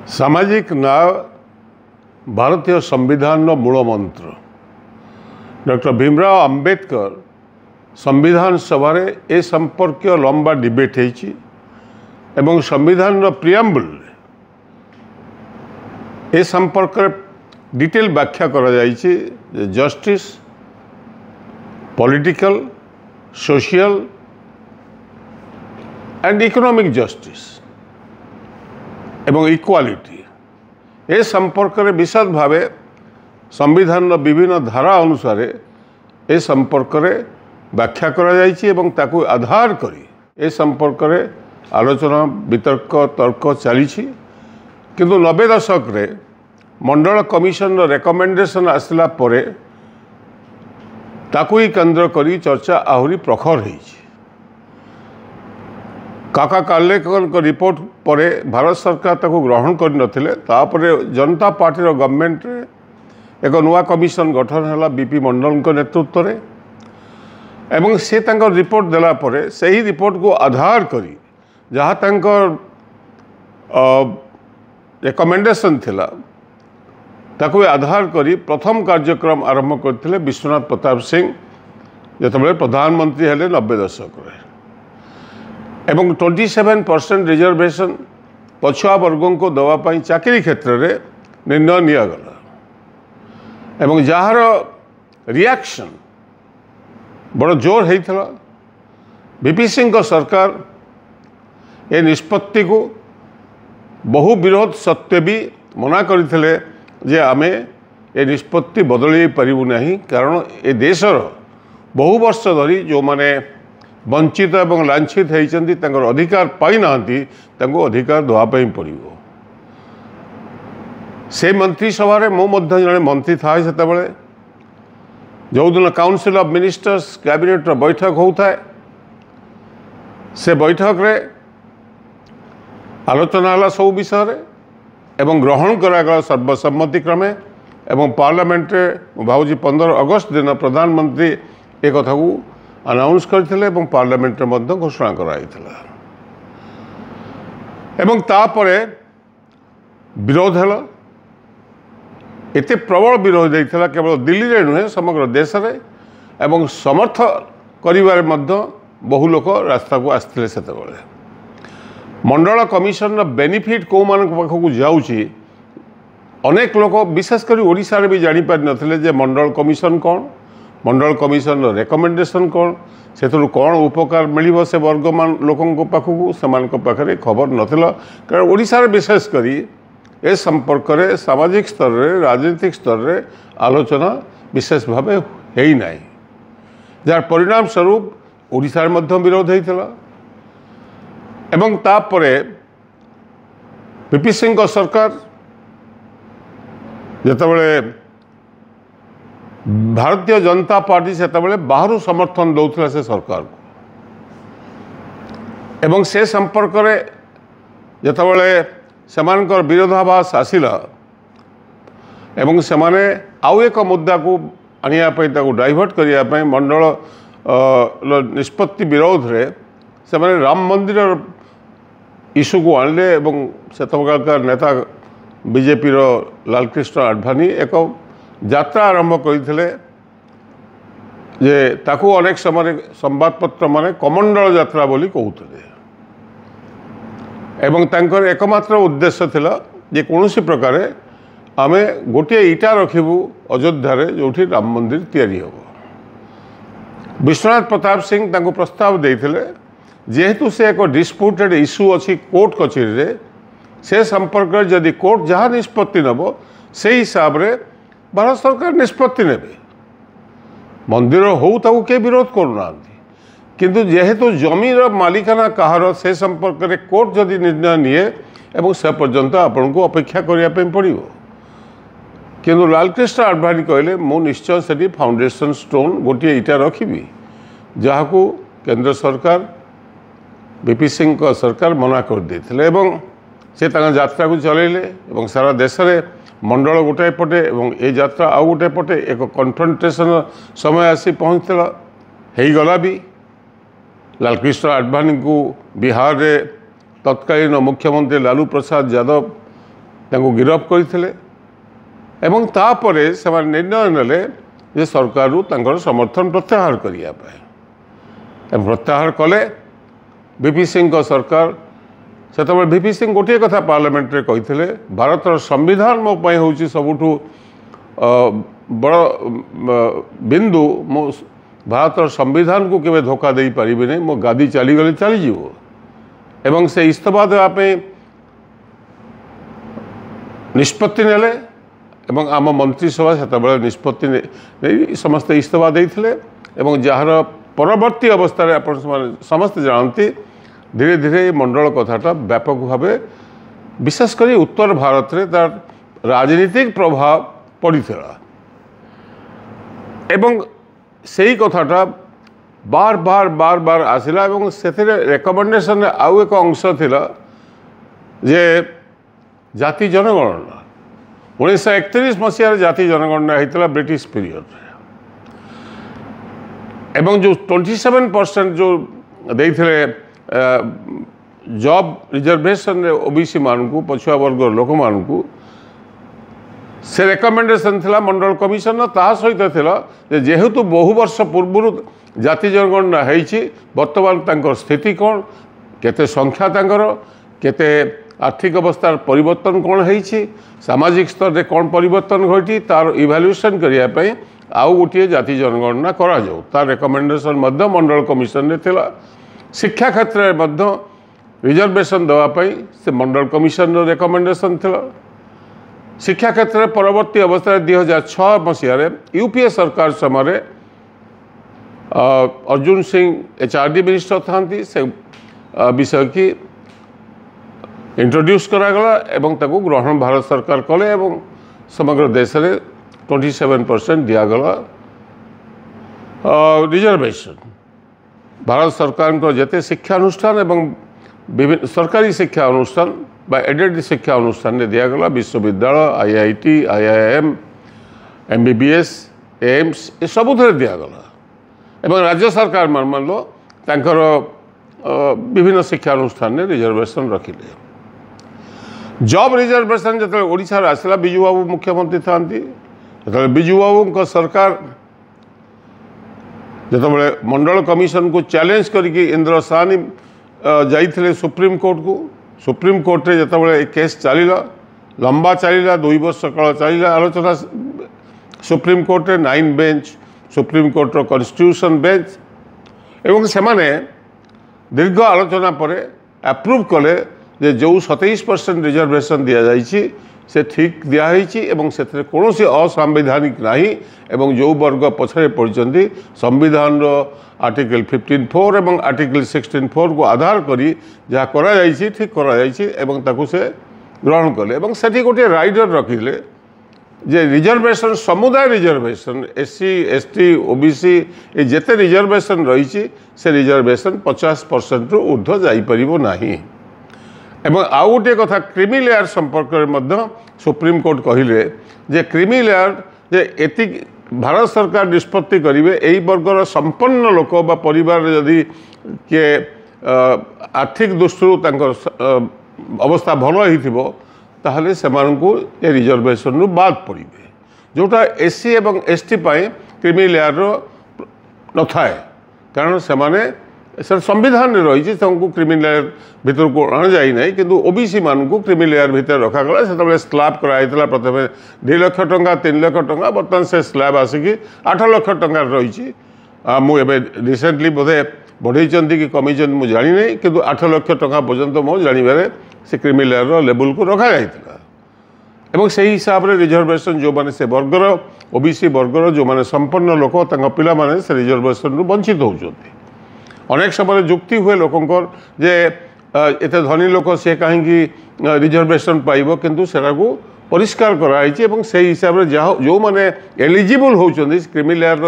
सामाजिक न्याय भारतीय संविधान मूल मंत्र। डॉक्टर भीमराव अंबेडकर संविधान सभा ए संपर्क लंबा डिबेट एवं संविधान प्रियम्बल ए संपर्क डिटेल व्याख्या करा जायछि justice, political, social and economic justice एवं इक्वालिटी ए संपर्क में विशद भाव संविधान विभिन्न धारा अनुसार ए संपर्क में व्याख्या करा जायछि एवं ताकु आधार करी ए संपर्क में आलोचना वितर्क तर्क चली। किंतु 90 दशक रे मंडल कमिशन रेकमेंडेशन आसला परे ताकु ही केंद्र करी चर्चा आहरी प्रखर होइछि। काका कालेकर रिपोर्ट परे भारत सरकार ताकु ग्रहण कर नथिले। तापरे जनता पार्टी गवर्नमेंट एक नुआ कमिशन गठन है बीपी मंडल नेतृत्व में एवं से रिपोर्ट देला परे सही रिपोर्ट को आधार करी जहाँ रेकमेंडेशन थिला ताकु आधार करी प्रथम कार्यक्रम आरंभ करथिले विश्वनाथ प्रताप सिंह जेतबेले प्रधानमंत्री हेले 90 दशक रे एवं 27% रिजर्वेशन पछुआ वर्गों को दवापाई चाकरी क्षेत्र में निर्णय निगला एवं जार रिएक्शन बड़ जोर होता। बीपी सिंह सरकार ए निष्पत्ति को बहु विरोध सत्वे भी मना करथिले जे आमे ए निष्पत्ति बदल पारिबु नहीं, कारण ए देशर बहु वर्ष धरी जो माने वंचित एवं लांछित होती अधिकार पाई नांती अधिकार दवाई पड़ो। से मंत्री सभा मो जड़े मंत्री था से जो दिन काउंसिल ऑफ मिनिस्टर्स कैबिनेट बैठक होता है से बैठक रे आलोचना है सब विषय एवं ग्रहण करागला सर्वसम्मति क्रमे एवं पार्लियामेंट भावुँ 15 अगस्त दिन प्रधानमंत्री एक कथा को अनाउंस करथिले एवं पार्लियामेंट में घोषणा कराइथिला एवं तापरे विरोध है एते प्रबल विरोध होता केवल दिल्ली रे नुहे समग्र देश में एवं समर्थ करिवारे मध्य बहु लोक रास्ता को आसथिले। सेतेबेले मंडल कमिशन बेनिफिट कौ मान पाखक जाउची अनेक लोक विशेषकर ओडिशा रे भी जानि पारि नथिले जे मंडल कमिशन कौन, मंडल कमिशन रेकमेंडेशन कौन, से कौन उपकार मिल से वर्गमान लोकों पाखक से पाखे खबर नाला। कारण ओडिशा रे विशेष करी ए संपर्क में सामाजिक स्तर रे राजनीतिक स्तर रे आलोचना विशेष भाव है ना, जार परिणाम स्वरूप ओडिशा रे विरोध होता एवं तापरे बीपी सिंह सरकार जेतेबेले भारतीय जनता पार्टी से बाहर समर्थन दौला से सरकार को एवं से संपर्क में जेतेबेले सेमानकर विरोधाभास आसिला एवं से माने आउ एक मुद्दा को आनियापई डाइवर्ट करने मंडल निष्पत्ति विरोध रे से माने राम मंदिर इश्यू को आणले एवं सेतबेलकार नेता बीजेपी लालकृष्ण आडवाणी एक यात्रा आरंभ करते जे ताकू अनेक समय संवादपत्र माने कमंडल यात्रा बोली कहते एवं तांकर एकमात्र उद्देश्य थिला जे कौनसी प्रकार आमे गोटे इटा रखिबू अयोध्या रे जोठी राम मंदिर तैयारी होबो। विश्वनाथ प्रताप सिंह तांको प्रस्ताव देथिले जेहेतु से एक डिस्प्यूटेड इश्यू अच्छी कोर्ट कचेरी रे से संपर्क जदि कोर्ट जहाँ निष्पत्ति नब से हिसाब रे भारत सरकार निष्पत्ति ने मंदिर हो के विरोध करूना, किंतु जेहेतु जमीर मालिकाना कहार से संपर्क में कोर्ट जदि निर्णय निए एवं से पर्यंत आपण को अपेक्षा करने पड़ो। किंतु लालकृष्ण आडवाणी कहले मु निश्चय से फाउंडेशन स्टोन गोटे इटा रखी जहाँ को केंद्र सरकार बीपी सिंह का सरकार मना कर देथिले एवं से यात्रा को चलैले एवं सारा देश में मंडल गोटाए पटे एवं ये यात्रा आउ गोटे पटे एक कन्फ्रंटेशन समय आसी पहुँचला हो भी। लालकृष्ण आडवाणी को बिहार रे तत्कालीन मुख्यमंत्री लालू प्रसाद यादव ତାଙ୍କୁ ଗିରଫ କରିଥିଲେ ଏବଂ ତାପରେ ସେମାନେ ନିର୍ଣ୍ଣୟ ନେଲେ ଯେ ସରକାରରୁ ତାଙ୍କର ସମର୍ଥନ ପ୍ରତ୍ୟାହାର କରିବା ପାଇଁ ଏବଂ ପ୍ରତ୍ୟାହାର କଲେ। ଭିପି ସିଂଙ୍କ ସରକାର ସେତେବେଳେ ଭିପି ସିଂ ଗୋଟିଏ କଥା ପାର୍ଲାମେଣ୍ଟରେ କହିଥିଲେ, ଭାରତର ସମ୍ବିଧାନ ମୋ ପାଇଁ ହେଉଛି ସବୁଠୁ ବଡ଼ ବିନ୍ଦୁ, ମୁଁ ଭାରତର ସମ୍ବିଧାନକୁ କେବେ ଧୋକା ଦେଇପାରିବି ନାହିଁ, ମୋ ଗାଦି ଚାଲିଗଲେ ଚାଲିଯିବ। ଏବଂ ସେ ଇସ୍ତଫା ଦେବା ପାଇଁ ନିଷ୍ପତ୍ତି ନେଲେ ଏବଂ ଆମ ମନ୍ତ୍ରିସଭା ସେତେବେଳେ ନିଷ୍ପତ୍ତି ନେଇ ସମସ୍ତେ ଇସ୍ତଫା ଦେଇଥିଲେ ଏବଂ ଯାହାର ପରବର୍ତ୍ତୀ ଅବସ୍ଥାରେ ଆପଣ ସମସ୍ତେ ଜାଣନ୍ତି ଧୀରେ ଧୀରେ ଏ ମଣ୍ଡଳ କଥାଟା ବ୍ୟାପକ ଭାବେ ବିଶେଷ କରି ଉତ୍ତର ଭାରତରେ ତାର ରାଜନୀତିକ ପ୍ରଭାବ ପଡ଼ିଥିଲା ଏବଂ ସେଇ କଥାଟା ବାର ବାର ଆସିଲା ଏବଂ ସେଥିରେ ରେକମେଣ୍ଡେସନରେ ଆଉ ଏକ ଅଂଶ ଥିଲା ଯେ ଜାତି ଜନଗଣନା 1931 ମସିହାରେ ଜାତି ଜନଗଣନା ହେଇଥିଲା ବ୍ରିଟିଶ ପିରିୟଡ଼ରେ ଏବଂ ଯେଉଁ 27% ଯେଉଁ ଦେଇଥିଲେ ଜବ୍ ରିଜର୍ଭେସନରେ ଓବିସି ମାନଙ୍କୁ ପଛୁଆ ବର୍ଗର ଲୋକମାନଙ୍କୁ ସେ ରେକମେଣ୍ଡେସନ୍ ଥିଲା ମଣ୍ଡଳ କମିଶନର। ତାହା ସହିତ ଥିଲା ଯେ ଯେହେତୁ ବହୁ ବର୍ଷ ପୂର୍ବରୁ ଜାତି ଜନଗଣନା ହେଇଛି, ବର୍ତ୍ତମାନ ତାଙ୍କର ସ୍ଥିତି କ'ଣ, କେତେ ସଂଖ୍ୟା ତାଙ୍କର, କେତେ ଆର୍ଥିକ ଅବସ୍ଥାର ପରିବର୍ତ୍ତନ କ'ଣ ହେଇଛି, ସାମାଜିକ ସ୍ତରରେ କ'ଣ ପରିବର୍ତ୍ତନ ଘଟି ତାର ଇଭାଲ୍ୟୁଏସନ୍ କରିବା ପାଇଁ ଆଉ ଗୋଟିଏ ଜାତି ଜନଗଣନା କରାଯାଉ, ତାର ରେକମେଣ୍ଡେସନ୍ ମଧ୍ୟ ମଣ୍ଡଳ କମିଶନରେ ଥିଲା। ଶିକ୍ଷା କ୍ଷେତ୍ରରେ ମଧ୍ୟ ରିଜର୍ଭେସନ୍ ଦେବା ପାଇଁ ସେ ମଣ୍ଡଳ କମିଶନର ରେକମେଣ୍ଡେସନ୍ ଥିଲା। ଶିକ୍ଷା କ୍ଷେତ୍ରରେ ପରବର୍ତ୍ତୀ ଅବସ୍ଥାରେ 2006 ମସିହାରେ ୟୁପିଏ ସରକାର ସମୟରେ अर्जुन सिंह HRD मिनिस्टर था से विषय की इंट्रोड्यूस करागला एवं ताको ग्रहण भारत सरकार कले एवं समग्र देश में 27% दिगला रिजर्वेशन। भारत सरकार को जिते शिक्षा अनुष्ठान एवं विभिन्न सरकारी शिक्षा अनुष्ठान बा एडेड शिक्षा अनुष्ठान ने दिगला विश्वविद्यालय IIT IIM MBBS एम्स ये सबुथ दिगला एवं राज्य सरकार मान लो तांकर विभिन्न शिक्षा अनुष्ठान ने रिजर्वेशन रखिले। जॉब रिजर्वेशन जो ओडिशा आसला बिजू बाबू मुख्यमंत्री था जो बिजू बाबू सरकार जो मंडल कमिशन को चैलेंज करके इंद्र साहनी जाइए सुप्रीम कोर्ट को। सुप्रीम कोर्ट रे जो केस चलला लंबा चलला 2 वर्ष काल चलला आलोचना सुप्रीम कोर्ट रे 9 बेंच सुप्रीम कोर्ट रो कॉन्स्टिट्यूशन बेंच एवं से माने दीर्घ आलोचना पर अप्रूव कले जे जो 27% रिजर्वेशन दिया जाइए से ठीक दिखाई एवं से कौन असंवैधानिक नहीं एवं जो वर्ग पछरे पड़ती संविधान आर्टिकल 15(4) एवं आर्टिकल 16(4) को आधार करी जहाँ करा ठीक करा एवं ताकू से ग्रहण कले एवं सेठी गोटे राइडर रखिले जे रिजर्वेशन समुदाय रिजर्वेशन SC ST OBC ये जिते रिजर्वेशन रही से रिजर्वेशन 50% रु ऊर्ध्व जापर नहीं। एवं आउ गोटे कथा क्रीमी लेयर संपर्क में सुप्रीम कोर्ट कहले जे क्रीमी लेयर जे एति भारत सरकार निष्पत्ति करेंगे यही वर्गर संपन्न लोक बा परिवार यदि किए आर्थिक दृष्टि अवस्था भल हो ताहले सेमानकु ए रिजर्वेशन रु बाद पड़े जोटा SC एवं ST पाए क्रीमी लेयर न थाए कारण से संविधान में रही क्रीमी लेयर भीतर को अण जाए ना किंतु OBC मानू क्रीमी लेयर भीतर रखागला से स्लैब कराई प्रथम 2 लाख टंका 3 लाख टंका बर्तमान से स्लैब आसिक 8 लाख टंका रही मुझे रिसेंटली बोधे बढ़ई कि कमी मुझे जानी नहीं किंतु 8 लाख टंका पर्यंत मो जानवर से क्रीमी लेयर लेवल को रखा जाता एवं से हिसाब से रिजर्वेशन जो माने से वर्गर OBC वर्गर जो माने संपन्न लोक पिला माने से रिजर्वेशन रु वंचित होउछन्ति। अनेक समय जुक्ति हुए लोकंकर जे एते धनी लोक से कहीं रिजर्वेशन पाइब किंतु सेटा को परिष्कार कराई से हिसाब से जो माने एलिजिबल होउछन्ति क्रीमी लेयर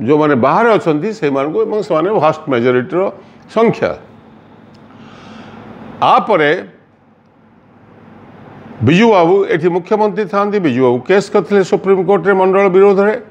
जो माने बाहर अछन्ति से मानकु एवं से माने वास्ट मेजॉरिटी रो संख्या आपरे बिजू बाबू ये मुख्यमंत्री था बिजू बाबू केस करते सुप्रीम कोर्ट रे मंडल विरोध में